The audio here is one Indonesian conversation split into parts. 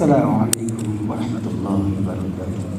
Assalamualaikum warahmatullahi wabarakatuh.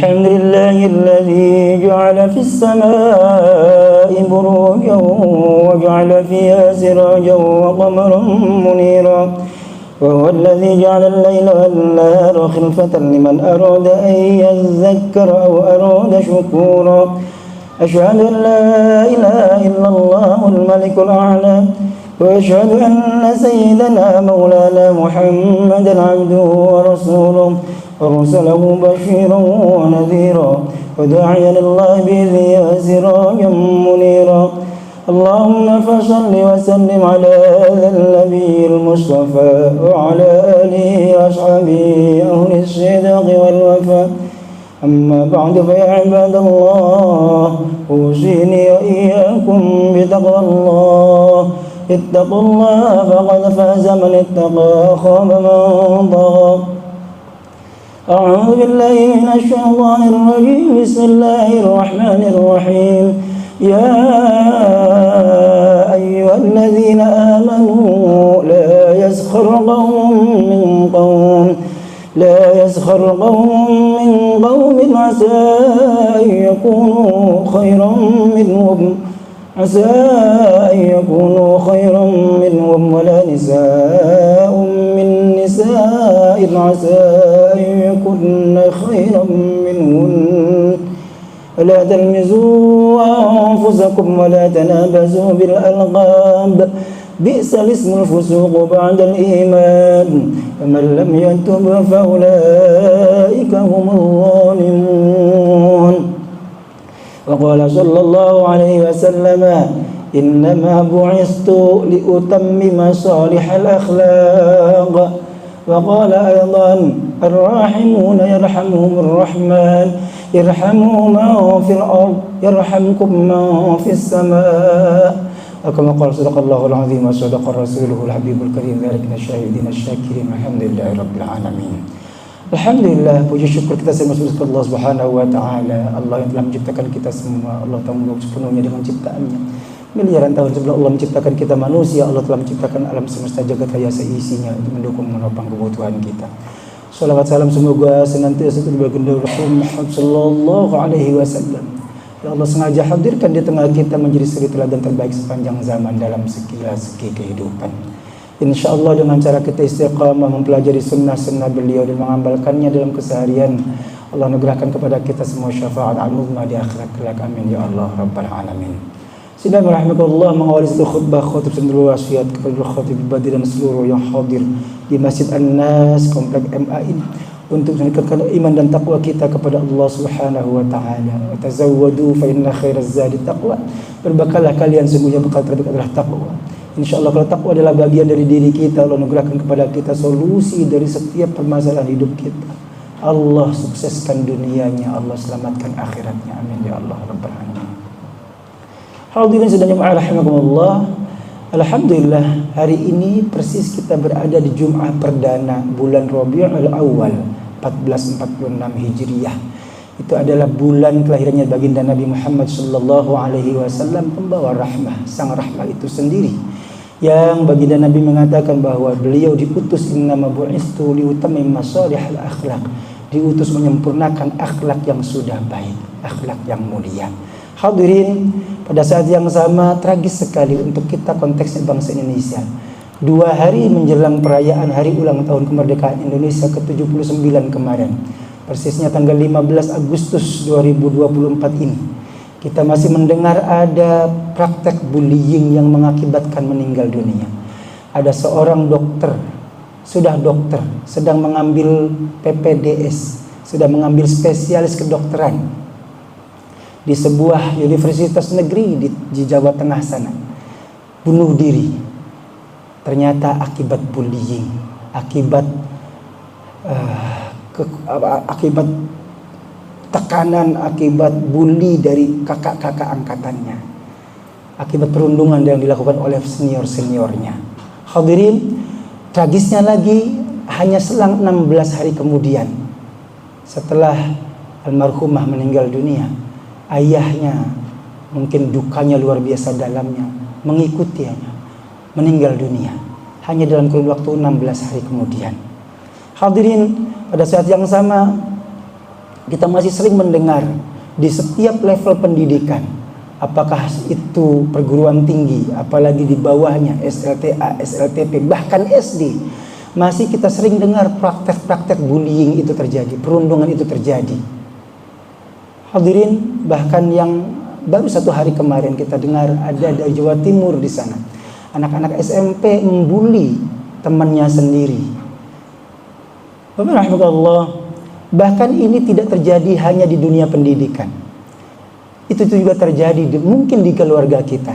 الحمد لله الذي جعل في السماء بروجا وجعل فيها سراجا وقمرا منيرا وهو الذي جعل الليل والنهار خلفة لمن أراد أن يذكر أو أراد شكورا أشهد أن لا إله إلا الله الملك الأعلى وأشهد أن سيدنا مولانا محمدا عبده ورسوله أرسله بشيرا ونذيرا وداعيا الله بإذنه وسراجا منيرا اللهم فصل وسلم على هذا النبي المصطفى وعلى آله وأصحابه أهل الصدق والوفاء أما بعد فيا عباد الله أوصيني وإياكم بتقوى الله اتقوا الله فقد فاز من اتقى خاب من طغى أعوذ بالله من الشيطان الرجيم بسم الله الرحمن الرحيم يا أيها الذين آمنوا لا يسخر قوم من قوم عسى أن يكونوا خيرا منهم ولا نساء من نساء عسى أن يكن خيرا منهن ولا تلمزوا أنفسكم ولا تنابزوا بالألقاب بئس الاسم الفسوق بعد الإيمان ومن لم يتب فأولئك هم الظالمون وقال صلى الله عليه وسلم إنما بعثت لأتمم صالح الأخلاق وقال أيضا الراحمون يرحمهم الرحمن ارحموا من في الأرض يرحمكم من في السماء وكما قال صدق الله العظيم وصدق رسوله الحبيب الكريم ذلك الشاهدين الشاكرين الحمد لله رب العالمين. Alhamdulillah, puji syukur kita semua kepada Allah Subhanahu wa taala. Allah yang telah menciptakan kita semua. Allah tanggung sepenuhnya dengan ciptaannya. Miliaran tahun sebelum Allah menciptakan kita manusia, Allah telah menciptakan alam semesta jagat raya seisinya untuk mendukung menopang kebutuhan kita. Salawat salam semoga senantiasa tercurah Rasul Muhammad sallallahu alaihi wasallam. Ya Allah sengaja hadirkan di tengah kita menjadi suri teladan terbaik sepanjang zaman dalam segala segi kehidupan. InsyaAllah dengan cara kita istiqamah mempelajari sunnah-sunnah beliau dan mengamalkannya dalam keseharian, Allah anugerahkan kepada kita semua syafaat al-uzma di akhirat kelak. Amin ya Allah rabbal alamin. Sidang rahmatullah, mengawali satu khutbah khutib sendiri wasiat kepada khatib Badi dan seluruh yang hadir di Masjid An-Nas Komplek MA ini untuk meningkatkan iman dan takwa kita kepada Allah Subhanahu wa taala. Tazawwadu fa inna khairaz zadi taqwa. Berbakallah kalian, sungguhnya bekal terbaik adalah takwa. InsyaAllah kalau takwa adalah bagian dari diri kita, Allah anugerahkan kepada kita solusi dari setiap permasalahan hidup kita. Allah sukseskan dunianya, Allah selamatkan akhiratnya. Amin ya Allah rabbal alamin. Hadirin sedang jemaah rahimakumullah. Alhamdulillah, hari ini persis kita berada di Jumat perdana bulan Rabiul Awal 1446 Hijriah. Itu adalah bulan kelahirannya baginda Nabi Muhammad sallallahu alaihi wasallam, pembawa rahmah, sang rahmah itu sendiri. Yang baginda Nabi mengatakan bahwa beliau diutus innama bu'istu liutammim masalihal akhlaq, diutus menyempurnakan akhlak yang sudah baik, akhlak yang mulia. Hadirin, pada saat yang sama tragis sekali untuk kita konteksnya bangsa Indonesia. 2 hari menjelang perayaan hari ulang tahun kemerdekaan Indonesia ke-79 kemarin, persisnya tanggal 15 Agustus 2024 ini, kita masih mendengar ada praktek bullying yang mengakibatkan meninggal dunia. Ada seorang dokter, sudah dokter, sedang mengambil PPDS, sudah mengambil spesialis kedokteran di sebuah universitas negeri di Jawa Tengah sana, bunuh diri. Ternyata akibat bullying, akibat tekanan, akibat bully dari kakak-kakak angkatannya, akibat perundungan yang dilakukan oleh senior-seniornya. Hadirin, tragisnya lagi, hanya selang 16 hari kemudian setelah almarhumah meninggal dunia, ayahnya mungkin dukanya luar biasa dalamnya, mengikutinya meninggal dunia hanya dalam kurun waktu 16 hari kemudian. Hadirin, pada saat yang sama kita masih sering mendengar di setiap level pendidikan, apakah itu perguruan tinggi, apalagi di bawahnya SLTA, SLTP, bahkan SD, masih kita sering dengar praktek-praktek bullying itu terjadi, perundungan itu terjadi. Hadirin, bahkan yang baru 1 hari kemarin kita dengar ada dari Jawa Timur di sana, anak-anak SMP membuli temannya sendiri. Bapak rahmatullah, bahkan ini tidak terjadi hanya di dunia pendidikan. Itu juga terjadi mungkin di keluarga kita.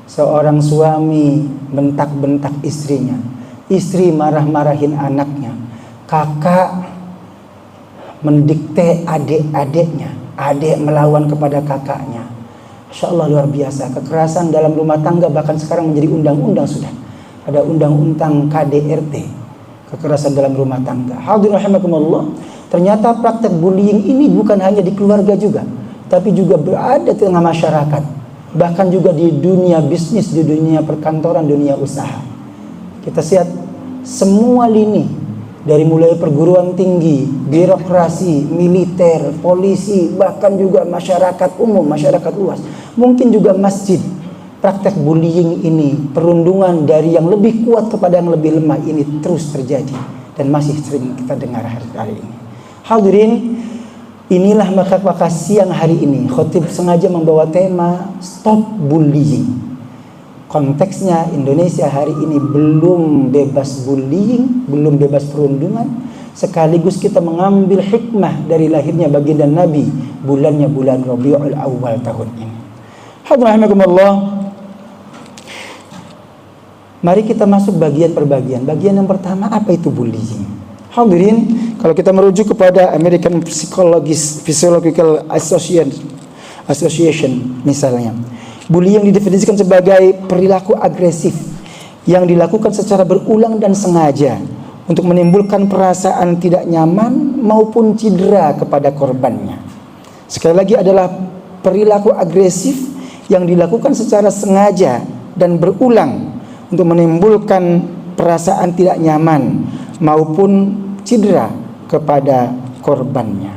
Seorang suami bentak-bentak istrinya, istri marah-marahin anaknya, kakak mendikte adik-adiknya, adik melawan kepada kakaknya. Masya Allah, luar biasa. Kekerasan dalam rumah tangga bahkan sekarang menjadi undang-undang sudah. Ada undang-undang KDRT, kekerasan dalam rumah tangga. Hadirin rahimakumullah, ternyata praktek bullying ini bukan hanya di keluarga juga, tapi juga berada di tengah masyarakat, bahkan juga di dunia bisnis, di dunia perkantoran, dunia usaha. Kita lihat semua lini, dari mulai perguruan tinggi, birokrasi, militer, polisi, bahkan juga masyarakat umum, masyarakat luas, mungkin juga masjid. Praktek bullying ini, perundungan dari yang lebih kuat kepada yang lebih lemah ini terus terjadi dan masih sering kita dengar hari ini. Hadirin, inilah maka siang hari ini khotib sengaja membawa tema Stop Bullying. Konteksnya Indonesia hari ini belum bebas bullying, belum bebas perundungan, sekaligus kita mengambil hikmah dari lahirnya baginda Nabi, bulannya bulan Rabiul Awal tahun ini. Hadirin rahimakumullah, Mari kita masuk bagian per bagian. Bagian yang pertama, apa itu bullying? Hadirin, kalau kita merujuk kepada American Physiological Association misalnya, bullying didefinisikan sebagai perilaku agresif yang dilakukan secara berulang dan sengaja untuk menimbulkan perasaan tidak nyaman maupun cedera kepada korbannya. Sekali lagi, adalah perilaku agresif yang dilakukan secara sengaja dan berulang untuk menimbulkan perasaan tidak nyaman maupun cedera kepada korbannya.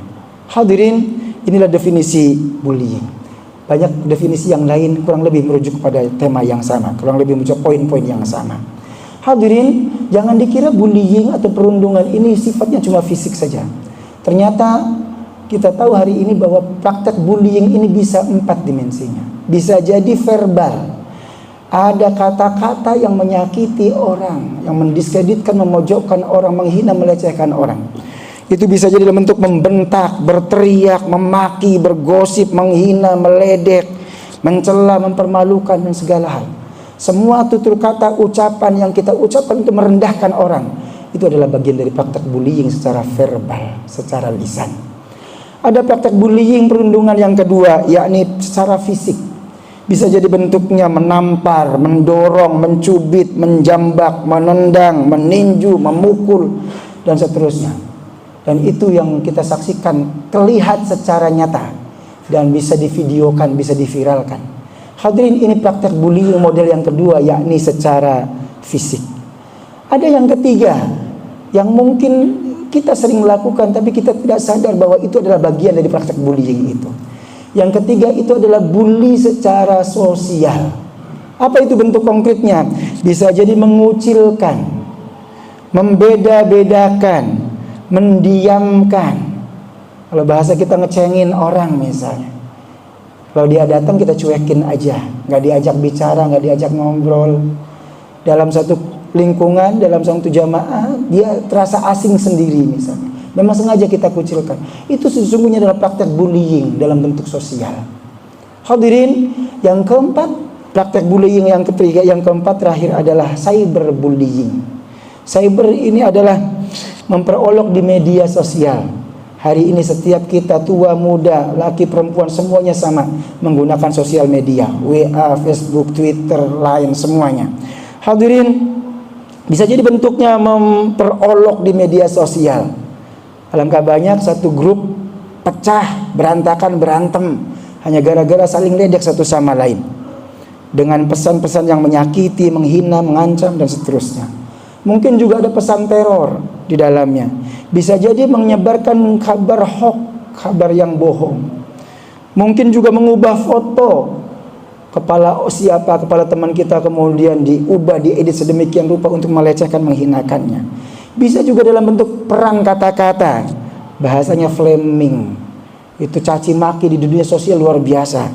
Hadirin, inilah definisi bullying. Banyak definisi yang lain kurang lebih merujuk kepada tema yang sama, kurang lebih merujuk poin-poin yang sama. Hadirin, jangan dikira bullying atau perundungan ini sifatnya cuma fisik saja. Ternyata kita tahu hari ini bahwa praktek bullying ini bisa 4 dimensinya. Bisa jadi verbal. Ada kata-kata yang menyakiti orang, yang mendiskreditkan, memojokkan orang, menghina, melecehkan orang. Itu bisa jadi dalam bentuk membentak, berteriak, memaki, bergosip, menghina, meledek, mencela, mempermalukan, dan segala hal. Semua tutur kata, ucapan yang kita ucapkan untuk merendahkan orang, itu adalah bagian dari praktek bullying secara verbal, secara lisan. Ada praktek bullying perundungan yang kedua, yakni secara fisik. Bisa jadi bentuknya menampar, mendorong, mencubit, menjambak, menendang, meninju, memukul, dan seterusnya. Dan itu yang kita saksikan, terlihat secara nyata, dan bisa divideokan, bisa diviralkan. Hadirin, ini praktek bullying model yang kedua, yakni secara fisik. Ada yang ketiga, yang mungkin kita sering melakukan, tapi kita tidak sadar bahwa itu adalah bagian dari praktek bullying itu. Yang ketiga itu adalah bully secara sosial. Apa itu bentuk konkretnya? Bisa jadi mengucilkan, membeda-bedakan, mendiamkan. Kalau bahasa kita ngecengin orang misalnya. Kalau dia datang kita cuekin aja, nggak diajak bicara, nggak diajak ngobrol. Dalam satu lingkungan, dalam satu jamaah, dia terasa asing sendiri misalnya. Memang sengaja kita kucilkan. Itu sesungguhnya adalah praktek bullying dalam bentuk sosial. Hadirin, yang keempat, praktek bullying yang ketiga, yang keempat terakhir adalah cyberbullying. Cyber ini adalah memperolok di media sosial. Hari ini setiap kita, tua, muda, laki, perempuan, semuanya sama menggunakan sosial media, WA, Facebook, Twitter, Line, semuanya. Hadirin, bisa jadi bentuknya memperolok di media sosial. Alangkah banyak satu grup pecah, berantakan, berantem hanya gara-gara saling ledek satu sama lain dengan pesan-pesan yang menyakiti, menghina, mengancam, dan seterusnya. Mungkin juga ada pesan teror di dalamnya. Bisa jadi menyebarkan kabar hoax, kabar yang bohong. Mungkin juga mengubah foto kepala teman kita, kemudian diubah, diedit sedemikian rupa untuk melecehkan, menghinakannya. Bisa juga dalam bentuk perang kata-kata, bahasanya flaming, itu caci maki di dunia sosial luar biasa.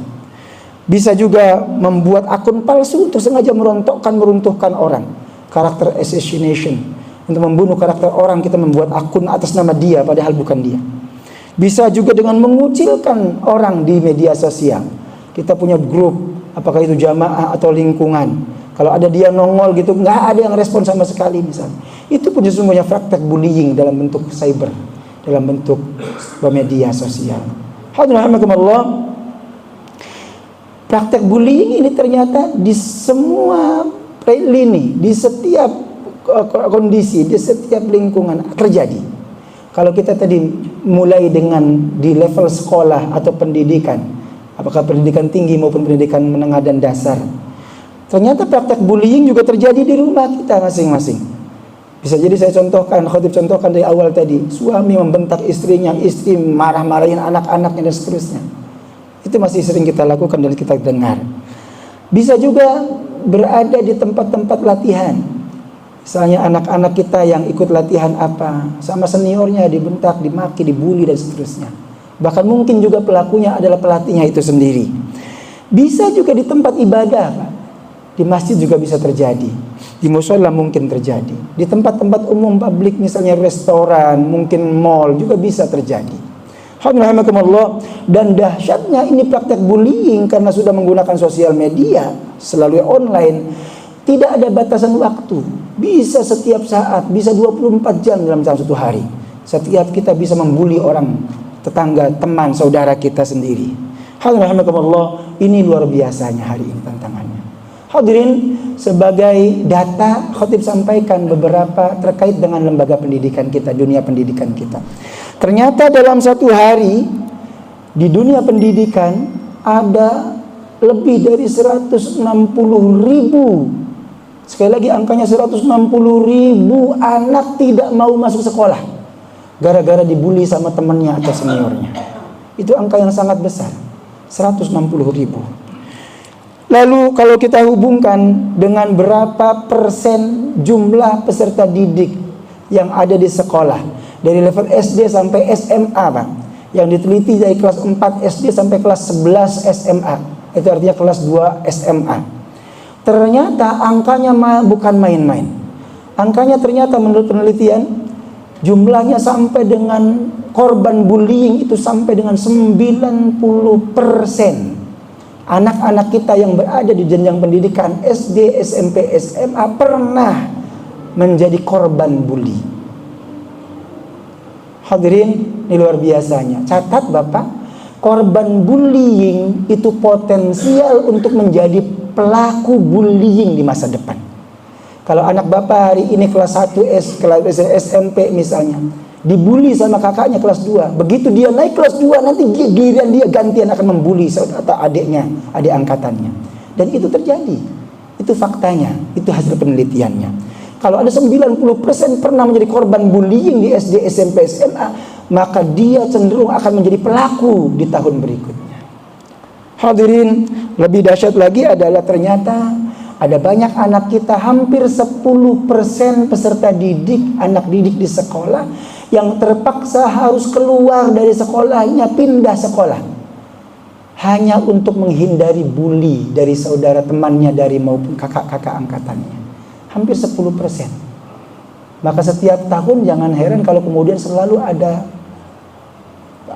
Bisa juga membuat akun palsu untuk sengaja meruntuhkan orang, karakter assassination, untuk membunuh karakter orang. Kita membuat akun atas nama dia padahal bukan dia. Bisa juga dengan mengucilkan orang di media sosial. Kita punya grup, apakah itu jamaah atau lingkungan, kalau ada dia nongol gitu, nggak ada yang respon sama sekali misalnya. Itu pun sesungguhnya praktek bullying dalam bentuk cyber, dalam bentuk media sosial. Hadirin praktek bullying ini ternyata di semua lini, di setiap kondisi, di setiap lingkungan terjadi. Kalau kita tadi mulai dengan di level sekolah atau pendidikan, apakah pendidikan tinggi maupun pendidikan menengah dan dasar, ternyata praktek bullying juga terjadi di rumah kita masing-masing. Bisa jadi saya contohkan, khotib contohkan dari awal tadi, suami membentak istrinya, istri marah-marahin anak-anaknya dan seterusnya. Itu masih sering kita lakukan dan kita dengar. Bisa juga berada di tempat-tempat latihan. Misalnya anak-anak kita yang ikut latihan apa, sama seniornya dibentak, dimaki, dibully dan seterusnya. Bahkan mungkin juga pelakunya adalah pelatihnya itu sendiri. Bisa juga di tempat ibadah, Pak. Di masjid juga bisa terjadi, di mushola mungkin terjadi, di tempat-tempat umum publik misalnya restoran, mungkin mall juga bisa terjadi. Alhamdulillah. Dan dahsyatnya ini praktek bullying karena sudah menggunakan sosial media, selalu online. Tidak ada batasan waktu. Bisa setiap saat, bisa 24 jam dalam satu hari. Setiap kita bisa membuli orang, tetangga, teman, saudara kita sendiri. Hadirin rahimakumullah, ini luar biasanya hari ini tantangannya. Hadirin, sebagai data khotib sampaikan beberapa terkait dengan lembaga pendidikan kita, dunia pendidikan kita. Ternyata dalam satu hari di dunia pendidikan ada lebih dari 160.000, sekali lagi angkanya 160.000 anak tidak mau masuk sekolah gara-gara dibully sama temannya atau seniornya. Itu angka yang sangat besar, 160.000. Lalu kalau kita hubungkan dengan berapa persen jumlah peserta didik yang ada di sekolah dari level SD sampai SMA, Pak, yang diteliti dari kelas 4 SD sampai kelas 11 SMA, itu artinya kelas 2 SMA. Ternyata angkanya bukan main-main. Angkanya ternyata menurut penelitian jumlahnya sampai dengan korban bullying itu sampai dengan 90%. Anak-anak kita yang berada di jenjang pendidikan SD, SMP, SMA pernah menjadi korban bully. Hadirin, ini luar biasanya. Catat Bapak, korban bullying itu potensial untuk menjadi pelaku bullying di masa depan. Kalau anak Bapak hari ini kelas 1 kelas SMP misalnya, dibully sama kakaknya kelas 2, begitu dia naik kelas 2 nanti giliran dia gantian akan membuli atau adiknya, adik angkatannya. Dan itu terjadi. Itu faktanya, itu hasil penelitiannya. Kalau ada 90% pernah menjadi korban bullying di SD, SMP, SMA, maka dia cenderung akan menjadi pelaku di tahun berikutnya. Hadirin, lebih dahsyat lagi adalah ternyata ada banyak anak kita, hampir 10% peserta didik, anak didik di sekolah yang terpaksa harus keluar dari sekolahnya, pindah sekolah hanya untuk menghindari bully dari saudara temannya dari maupun kakak-kakak angkatannya. Hampir 10%. Maka setiap tahun jangan heran kalau kemudian selalu ada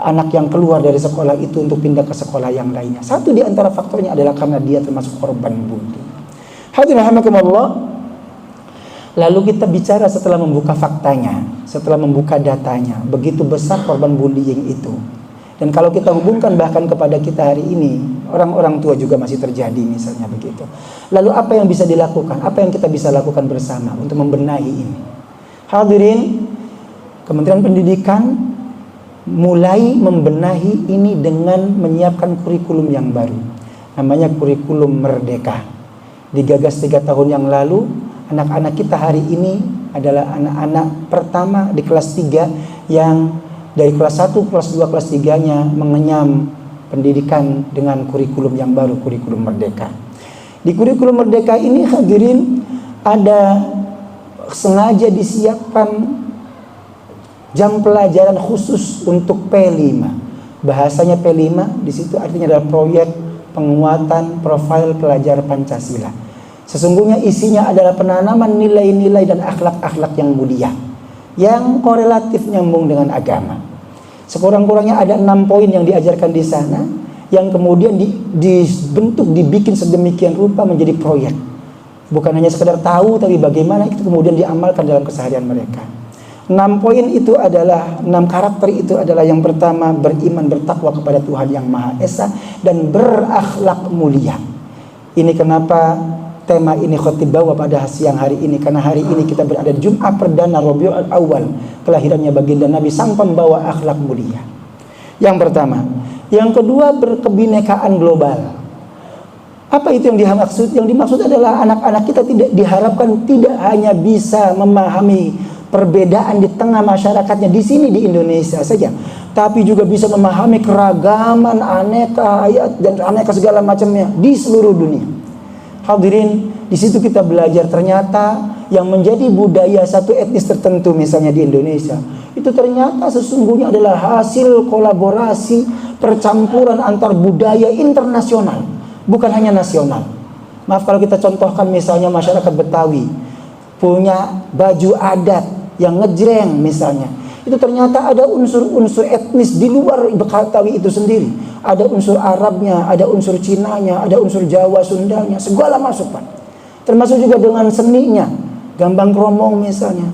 anak yang keluar dari sekolah itu untuk pindah ke sekolah yang lainnya. Satu di antara faktornya adalah karena dia termasuk korban bully. Hadirin rahimakumullah. Lalu kita bicara setelah membuka faktanya, setelah membuka datanya, begitu besar korban bullying itu. Dan kalau kita hubungkan bahkan kepada kita hari ini, orang-orang tua juga masih terjadi misalnya begitu. Lalu apa yang bisa dilakukan? Apa yang kita bisa lakukan bersama untuk membenahi ini? Hadirin, Kementerian Pendidikan mulai membenahi ini dengan menyiapkan kurikulum yang baru. Namanya kurikulum Merdeka. Digagas 3 tahun yang lalu, anak-anak kita hari ini adalah anak-anak pertama di kelas 3 yang dari kelas 1, kelas 2, kelas 3-nya mengenyam pendidikan dengan kurikulum yang baru, kurikulum Merdeka. Di kurikulum Merdeka ini hadirin ada sengaja disiapkan jam pelajaran khusus untuk P5. Bahasanya P5 di situ artinya adalah proyek penguatan profil pelajar Pancasila. Sesungguhnya isinya adalah penanaman nilai-nilai dan akhlak-akhlak yang mulia, yang korelatif nyambung dengan agama. Sekurang-kurangnya ada 6 poin yang diajarkan di sana, yang kemudian dibentuk, dibikin sedemikian rupa menjadi proyek. Bukan hanya sekedar tahu, tapi bagaimana itu kemudian diamalkan dalam keseharian mereka. 6 poin itu adalah, 6 karakter itu adalah yang pertama, beriman bertakwa kepada Tuhan Yang Maha Esa dan berakhlak mulia. Ini kenapa tema ini khotib bawa pada siang hari ini, karena hari ini kita berada di Jumat perdana Rabiul Awal, kelahirannya baginda Nabi sang pembawa akhlak mulia. Yang pertama. Yang kedua, berkebinekaan global. Apa itu yang dimaksud? Yang dimaksud adalah anak-anak kita tidak diharapkan tidak hanya bisa memahami perbedaan di tengah masyarakatnya di sini di Indonesia saja, tapi juga bisa memahami keragaman, aneka ayat dan aneka segala macamnya di seluruh dunia. Hadirin, di situ kita belajar ternyata yang menjadi budaya satu etnis tertentu misalnya di Indonesia, itu ternyata sesungguhnya adalah hasil kolaborasi percampuran antar budaya internasional, bukan hanya nasional. Maaf kalau kita contohkan misalnya masyarakat Betawi punya baju adat yang ngejreng misalnya, itu ternyata ada unsur-unsur etnis di luar Betawi itu sendiri. Ada unsur Arabnya, ada unsur Cinanya, ada unsur Jawa, Sundanya, segala masuk Pak. Termasuk juga dengan seninya, gambang kromong misalnya,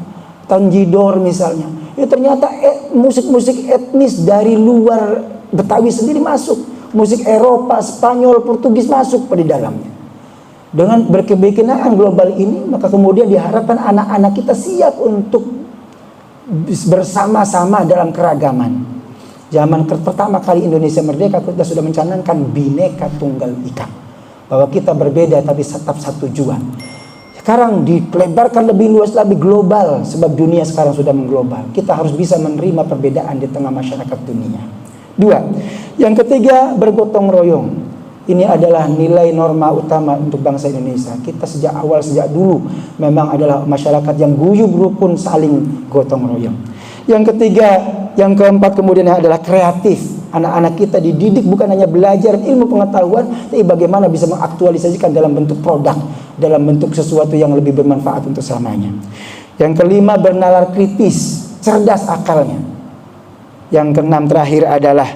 tanjidor misalnya. Itu ternyata musik-musik etnis dari luar Betawi sendiri masuk. Musik Eropa, Spanyol, Portugis masuk pada dalamnya. Dengan berkebinekaan global ini, maka kemudian diharapkan anak-anak kita siap untuk bersama-sama dalam keragaman. Zaman pertama kali Indonesia merdeka, kita sudah mencanangkan Bhinneka Tunggal Ika, bahwa kita berbeda tapi tetap satu tujuan. Sekarang dilebarkan lebih luas, lebih global, sebab dunia sekarang sudah mengglobal. Kita harus bisa menerima perbedaan di tengah masyarakat dunia. 2. Yang ketiga, bergotong royong. Ini adalah nilai norma utama untuk bangsa Indonesia. Kita sejak awal, sejak dulu memang adalah masyarakat yang guyub rukun, saling gotong royong. Yang ketiga, yang keempat kemudian adalah kreatif. Anak-anak kita dididik bukan hanya belajar ilmu pengetahuan, tapi bagaimana bisa mengaktualisasikan dalam bentuk produk, dalam bentuk sesuatu yang lebih bermanfaat untuk selamanya. Yang kelima, bernalar kritis, cerdas akalnya. Yang keenam terakhir adalah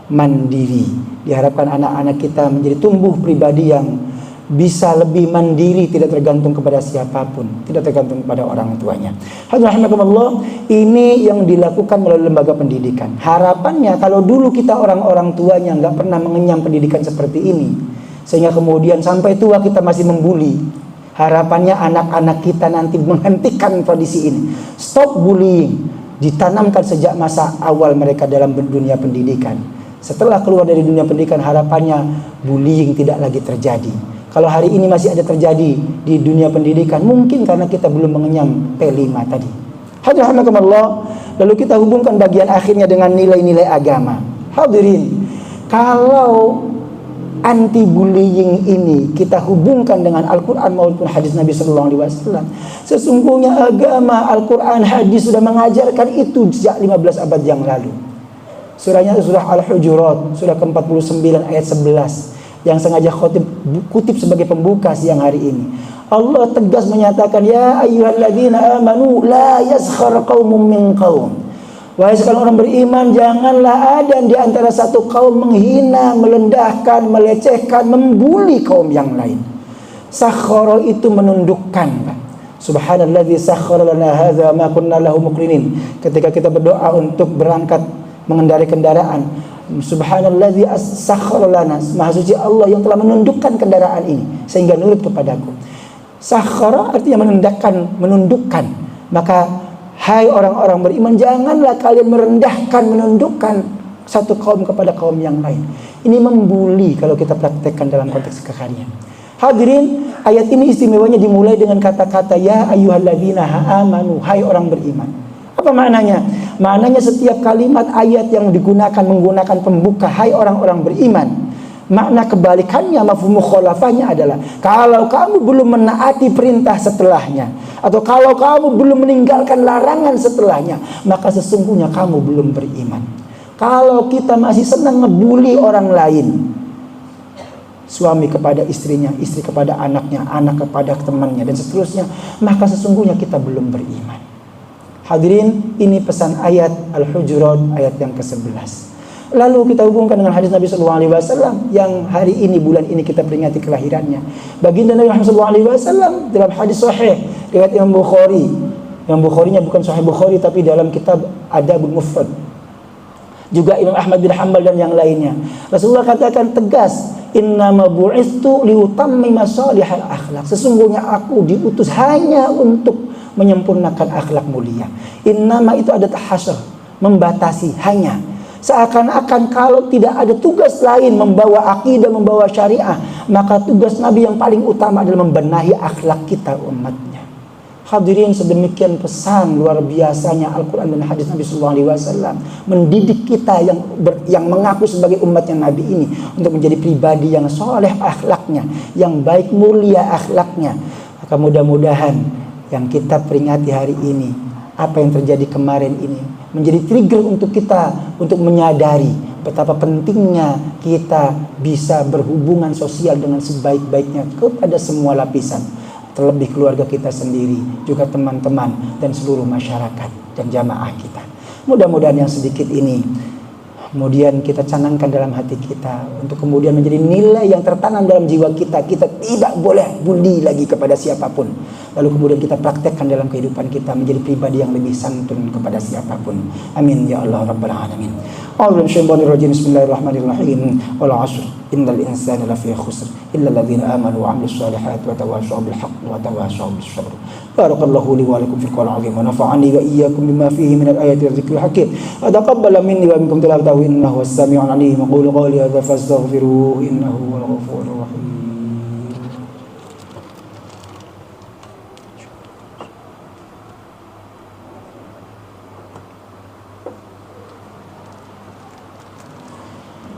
mandiri. Diharapkan anak-anak kita menjadi tumbuh pribadi yang bisa lebih mandiri, tidak tergantung kepada siapapun, tidak tergantung kepada orang tuanya. Alhamdulillah, ini yang dilakukan melalui lembaga pendidikan. Harapannya kalau dulu kita orang-orang tuanya nggak pernah mengenyam pendidikan seperti ini, sehingga kemudian sampai tua kita masih membuli. Harapannya anak-anak kita nanti menghentikan tradisi ini. Stop bullying, ditanamkan sejak masa awal mereka dalam dunia pendidikan. Setelah keluar dari dunia pendidikan, harapannya bullying tidak lagi terjadi. Kalau hari ini masih ada terjadi di dunia pendidikan, mungkin karena kita belum mengenyam P5 tadi. Alhamdulillah. Lalu kita hubungkan bagian akhirnya dengan nilai-nilai agama. Hadirin, kalau anti bullying ini kita hubungkan dengan Al-Quran maupun hadis Nabi Sallallahu Alaihi Wasallam, sesungguhnya agama, Al-Quran, hadis sudah mengajarkan itu sejak 15 abad yang lalu. Surahnya surah Al-Hujurat, surah ke-49 ayat 11, yang sengaja kutip sebagai pembuka siang hari ini. Allah tegas menyatakan, ya ayyuhalladzina amanu la yaskhar qaumun min qaum. Wahai sekalian orang beriman, janganlah ada di antara satu kaum menghina, melendahkan, melecehkan, membuli kaum yang lain. Sakhara itu menundukkan. Subhanalladzi sakhkhara lana hadza ma kunna lahu muqrinin. Ketika kita berdoa untuk berangkat mengendarai kendaraan, Subhanalladzi sakhkhara lana, Maha suci Allah yang telah menundukkan kendaraan ini sehingga nurut kepadaku. Sakhkhara artinya menundukkan. Maka hai orang-orang beriman, janganlah kalian merendahkan, menundukkan satu kaum kepada kaum yang lain. Ini membuli kalau kita praktekkan dalam konteks kekarian. Hadirin, ayat ini istimewanya dimulai dengan kata-kata ya ayyuhalladzina amanu, hai orang beriman. Apa maknanya? Maknanya setiap kalimat ayat yang digunakan menggunakan pembuka hai orang-orang beriman, makna kebalikannya, mafhum mukhalafahnya adalah kalau kamu belum menaati perintah setelahnya, atau kalau kamu belum meninggalkan larangan setelahnya, maka sesungguhnya kamu belum beriman. Kalau kita masih senang ngebully orang lain, suami kepada istrinya, istri kepada anaknya, anak kepada temannya, dan seterusnya, maka sesungguhnya kita belum beriman. Hadirin, ini pesan ayat Al-Hujurat ayat yang ke-11. Lalu kita hubungkan dengan hadis Nabi Sallallahu Alaihi Wasallam yang hari ini, bulan ini kita peringati kelahirannya. Baginda Nabi Muhammad Sallallahu Alaihi Wasallam dalam hadis sahih riwayat Imam Bukhari. Yang Bukharinya bukan Sahih Bukhari tapi dalam kitab Adabul Mufrad. Juga Imam Ahmad bin Hanbal dan yang lainnya. Rasulullah katakan tegas, innama bu'istu liutammima salihal akhlak. Sesungguhnya aku diutus hanya untuk menyempurnakan akhlak mulia. Innama itu ada tahasur, membatasi, hanya. Seakan-akan kalau tidak ada tugas lain membawa akidah, membawa syariah, maka tugas Nabi yang paling utama adalah membenahi akhlak kita umatnya. Hadirin, sedemikian pesan luar biasanya Al-Quran dan hadis Nabi SAW mendidik kita yang mengaku sebagai umatnya Nabi ini untuk menjadi pribadi yang soleh akhlaknya, yang baik mulia akhlaknya. Maka mudah-mudahan yang kita peringati hari ini, apa yang terjadi kemarin ini, menjadi trigger untuk kita untuk menyadari betapa pentingnya kita bisa berhubungan sosial dengan sebaik-baiknya kepada semua lapisan, terlebih keluarga kita sendiri, juga teman-teman dan seluruh masyarakat dan jamaah kita. Mudah-mudahan yang sedikit ini Kemudian kita canangkan dalam hati kita untuk kemudian menjadi nilai yang tertanam dalam jiwa kita. Kita tidak boleh buli lagi kepada siapapun. Lalu kemudian kita praktekkan dalam kehidupan kita menjadi pribadi yang lebih santun kepada siapapun. Amin ya Allah rabbal alamin. Bismillahirrahmanirrahim. Wal 'ashr innal insana lafi khusr illa alladhina amanu wa 'amilus solihati wa tawashaw bil haqqi wa tawashaw bis sabr. Barakallahu li wa lakum fil Qur'anil 'azim wa nafa'ani wa iyyakum bima fihi min al-ayati wa dhikril hakim. Wa taqabbala minni wa minkum tilawatahu innahu was-sami'ul 'alim. Qulu qawli hadza fastaghfiruhu innahu huwal ghafurur rahim.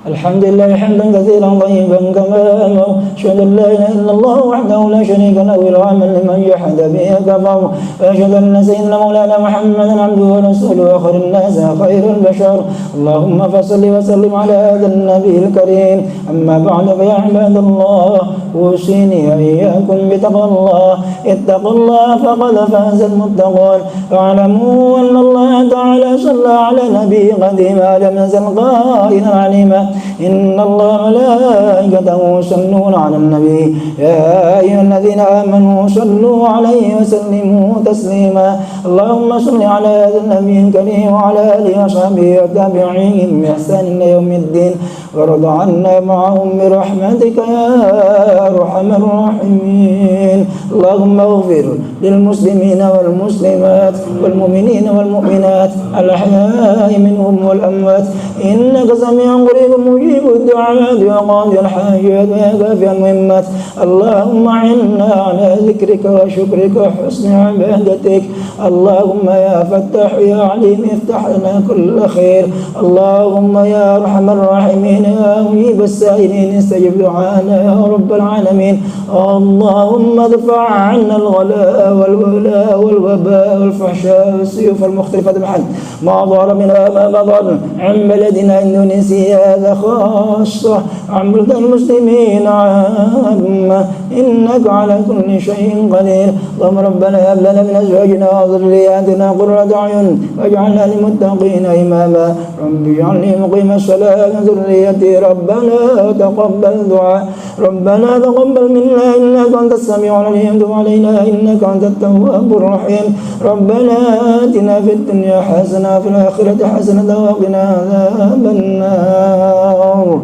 الحمد لله حمدا كثيرا طيبا كما أمر أشهد أن لا إله إلا الله وحده لا شريك له العمل لمن جحد به كفر وأشهد أن سيدنا مولانا محمدا عبده ورسوله وخير الناس خير البشر اللهم فصل وسلم على هذا النبي الكريم أما بعد فيا عباد الله أوصيني وإياكم بتقوى الله اتقوا الله فقد فاز المتقون واعلموا أن الله تعالى صلى على نبي قديم لم يزل قائلا عليما إن الله ملائكته يصلون على النبي يا أيها الذين آمنوا صلوا عليه وسلموا تسليما اللهم صل على هذا النبي الكريم وعلى آله وصحبه وتابعيهم بإحسان إلى يوم الدين وارض عنا معهم برحمتك يا أرحم الراحمين اللهم اغفر للمسلمين والمسلمات والمؤمنين والمؤمنات الأحياء منهم والأموات إنك سميع قريب مجيب الدعاء وقاضي الحاجات ويا كافي المهمات اللهم أعنا على ذكرك وشكرك وحسن عبادتك اللهم يا فتاح يا عليم افتح لنا كل خير اللهم يا أرحم الراحمين يا مجيب السائلين استجب دعانا يا رب العالمين اللهم ادفع عنا الغلاء والولاء والوباء والفحشاء والسيوف المختلفة بحد ما ظهر منها ما بطن عن بلدنا إندونيسيا هذا خاصة عن بلدان المسلمين عامة إنك على كل شيء قدير اللهم ربنا هب لنا من أزواجنا وذرياتنا قرة أعين واجعلنا للمتقين إماما رب اجعلني مقيم الصلاة وذريتي ربنا تقبل دعاء ربنا تقبل منا إنك أنت السميع العليم تب علينا إنك أنت التواب الرحيم ربنا آتنا في الدنيا حسنة وفي الآخرة حسنة وقنا عذاب النار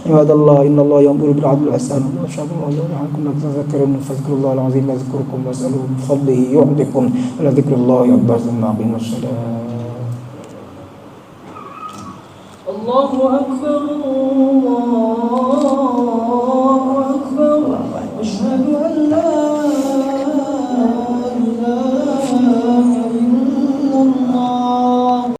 عباد الله إن الله يأمر بالعدل والإحسان وإيتاء ذي القربى وينهى عن تذكرون فاذكروا الله العظيم يذكركم واسألوه من فضله يعطكم ولذكر الله أكبر ثم أقيموا الصلاة الله أكبر الله